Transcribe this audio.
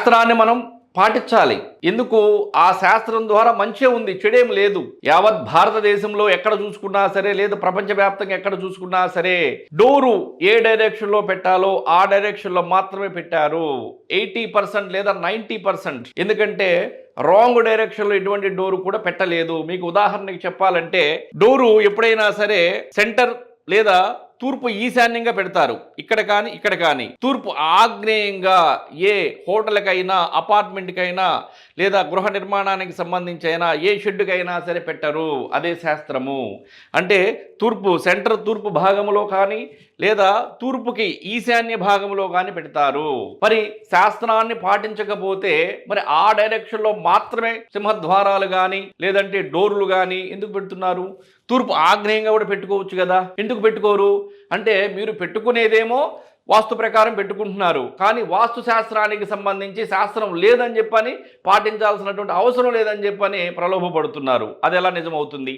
శాస్త్రాన్ని మనం పాటించాలి. ఎందుకు? ఆ శాస్త్రం ద్వారా మంచే ఉంది, చెడేం లేదు. యావత్ భారతదేశంలో ఎక్కడ చూసుకున్నా సరే, లేదు ప్రపంచవ్యాప్తంగా ఎక్కడ చూసుకున్నా సరే, డోరు ఏ డైరెక్షన్లో పెట్టాలో ఆ డైరెక్షన్లో మాత్రమే పెట్టారు. 80% లేదా 90%. ఎందుకంటే రాంగ్ డైరెక్షన్లో ఎటువంటి డోరు కూడా పెట్టలేదు. మీకు ఉదాహరణకి చెప్పాలంటే, డోరు ఎప్పుడైనా సరే సెంటర్ లేదా తూర్పు ఈశాన్యంగా పెడతారు. ఇక్కడ కానీ ఇక్కడ కానీ తూర్పు ఆగ్నేయంగా ఏ హోటల్కైనా, అపార్ట్మెంట్కైనా, లేదా గృహ నిర్మాణానికి సంబంధించి అయినా ఏ షెడ్డుకైనా సరే పెట్టరు. అదే శాస్త్రము. అంటే సెంటర్ తూర్పు భాగంలో కానీ, లేదా తూర్పుకి ఈశాన్య భాగంలో కానీ పెడతారు. మరి శాస్త్రాన్ని పాటించకపోతే మరి ఆ డైరెక్షన్లో మాత్రమే సింహద్వారాలు కానీ, లేదంటే డోర్లు కానీ ఎందుకు పెడుతున్నారు? తూర్పు ఆగ్నేయంగా కూడా పెట్టుకోవచ్చు కదా, ఎందుకు పెట్టుకోరు? అంటే మీరు పెట్టుకునేదేమో వాస్తు ప్రకారం పెట్టుకుంటున్నారు, కానీ వాస్తు శాస్త్రానికి సంబంధించి శాస్త్రం లేదని చెప్పని, పాటించాల్సినటువంటి అవసరం లేదని చెప్పని ప్రలోభపడుతున్నారు. అది ఎలా నిజమవుతుంది?